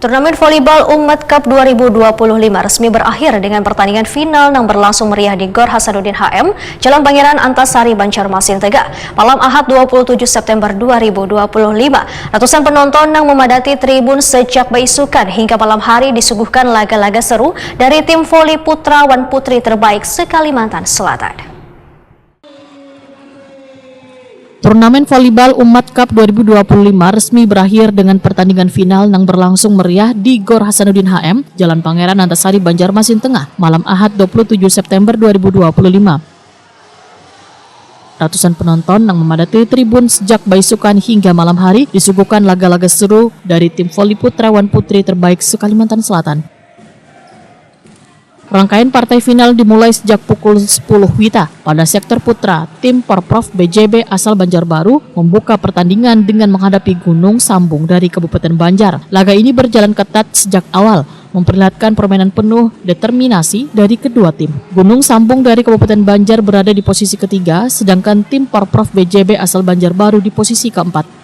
Turnamen volleyball Umat Cup 2025 resmi berakhir dengan pertandingan final yang berlangsung meriah di Gor Hasanuddin HM, Jalan Pangeran Antasari, Banjarmasin, Tegak. Malam Ahad 27 September 2025, ratusan penonton yang memadati tribun sejak beisukan hingga malam hari disuguhkan laga-laga seru dari tim voli putra wan putri terbaik se-Kalimantan Selatan. Turnamen volleyball Umat Cup 2025 resmi berakhir dengan pertandingan final yang berlangsung meriah di Gor Hasanuddin HM, Jalan Pangeran Antasari, Banjarmasin Tengah, malam Ahad 27 September 2025. Ratusan penonton yang memadati tribun sejak beisukan hingga malam hari disuguhkan laga-laga seru dari tim voli putra wan putri terbaik se-Kalimantan Selatan. Rangkaian partai final dimulai sejak pukul 10 WITA. Pada sektor putra, tim Porprov BJB asal Banjarbaru membuka pertandingan dengan menghadapi Gunung Sambung dari Kabupaten Banjar. Laga ini berjalan ketat sejak awal, memperlihatkan permainan penuh determinasi dari kedua tim. Gunung Sambung dari Kabupaten Banjar berada di posisi ketiga, sedangkan tim Porprov BJB asal Banjarbaru di posisi keempat.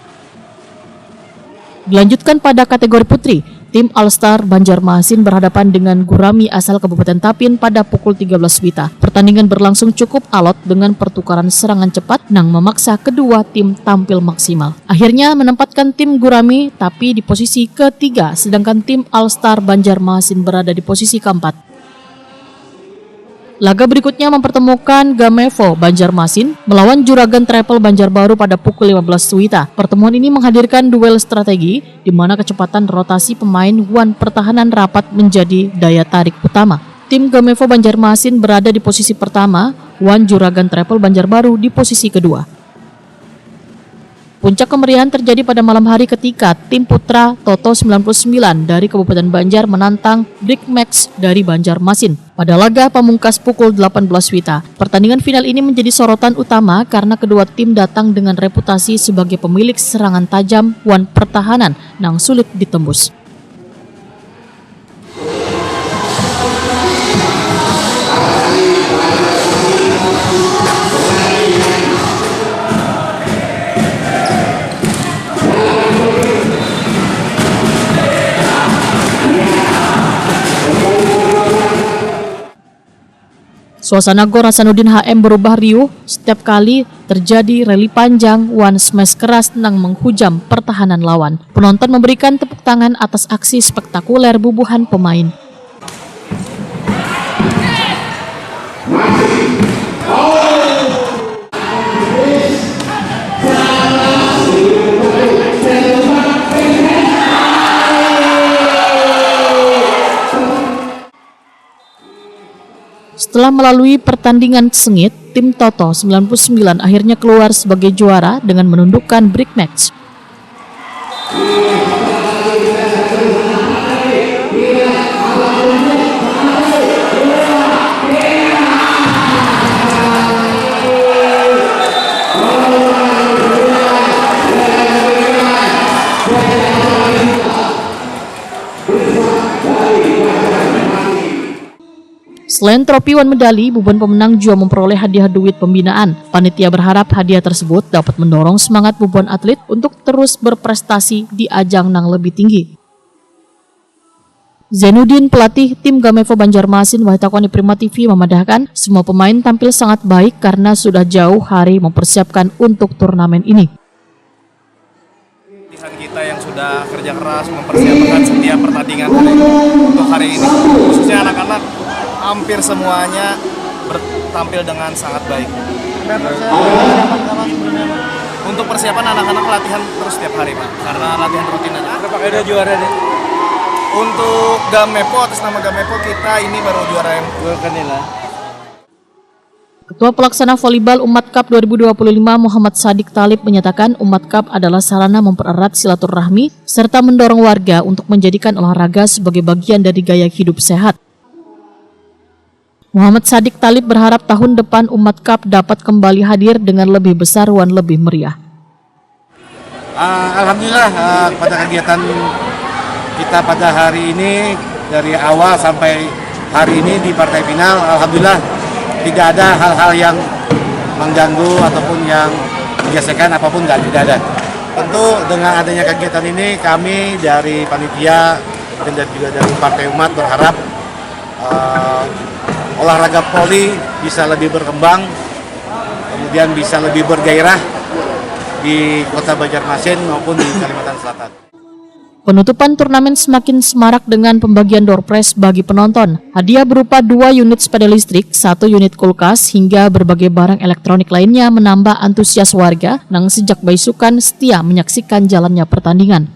Dilanjutkan pada kategori putri, tim All-Star Banjarmasin berhadapan dengan Gurami asal Kabupaten Tapin pada pukul 13 WITA. Pertandingan berlangsung cukup alot dengan pertukaran serangan cepat yang memaksa kedua tim tampil maksimal. Akhirnya menempatkan tim Gurami tapi di posisi ketiga, sedangkan tim All-Star Banjarmasin berada di posisi keempat. Laga berikutnya mempertemukan Gamevo Banjarmasin melawan Juragan Travel Banjarbaru pada pukul 15 WITA. Pertemuan ini menghadirkan duel strategi di mana kecepatan rotasi pemain wan pertahanan rapat menjadi daya tarik utama. Tim Gamevo Banjarmasin berada di posisi pertama, wan Juragan Travel Banjarbaru di posisi kedua. Puncak kemeriahan terjadi pada malam hari ketika tim putra Toto 99 dari Kabupaten Banjar menantang Brick Max dari Banjarmasin pada laga pamungkas pukul 18 WITA. Pertandingan final ini menjadi sorotan utama karena kedua tim datang dengan reputasi sebagai pemilik serangan tajam wan pertahanan yang sulit ditembus. Suasana Gor Hasanuddin HM berubah riuh setiap kali terjadi rally panjang wan smash keras yang menghujam pertahanan lawan. Penonton memberikan tepuk tangan atas aksi spektakuler bubuhan pemain. Setelah melalui pertandingan sengit, tim Toto 99 akhirnya keluar sebagai juara dengan menundukkan Brick Max. Selain trofi wan medali, bubuhan pemenang juga memperoleh hadiah duit pembinaan. Panitia berharap hadiah tersebut dapat mendorong semangat bubuhan atlet untuk terus berprestasi di ajang yang lebih tinggi. Zainuddin, pelatih tim Gamevo Banjarmasin, Wahitakoni Prima TV memadahkan semua pemain tampil sangat baik karena sudah jauh hari mempersiapkan untuk turnamen ini. Kita yang sudah kerja keras mempersiapkan setiap pertandingan untuk hari ini, khususnya anak-anak hampir semuanya tampil dengan sangat baik. Untuk persiapan anak-anak latihan terus setiap hari, Pak, karena latihan rutin aja. Berapa kali juara deh? Untuk Gamevo, atas nama Gamevo kita ini baru juara yang lah. Ketua Pelaksana Volleyball Umat Cup 2025 Muhammad Sadik Talib menyatakan Umat Cup adalah sarana mempererat silaturahmi serta mendorong warga untuk menjadikan olahraga sebagai bagian dari gaya hidup sehat. Muhammad Sadik Talib berharap tahun depan Umat Cup dapat kembali hadir dengan lebih besar wan lebih meriah. Alhamdulillah pada kegiatan kita pada hari ini dari awal sampai hari ini di partai final, alhamdulillah tidak ada hal-hal yang mengganggu ataupun yang menggesekkan apapun, tidak ada. Tentu dengan adanya kegiatan ini kami dari panitia dan juga dari Partai Umat berharap olahraga voli bisa lebih berkembang, kemudian bisa lebih bergairah di Kota Banjarmasin maupun di Kalimantan Selatan. Penutupan turnamen semakin semarak dengan pembagian door prize bagi penonton. Hadiah berupa 2 unit sepeda listrik, 1 unit kulkas, hingga berbagai barang elektronik lainnya menambah antusias warga yang sejak baisukan setia menyaksikan jalannya pertandingan.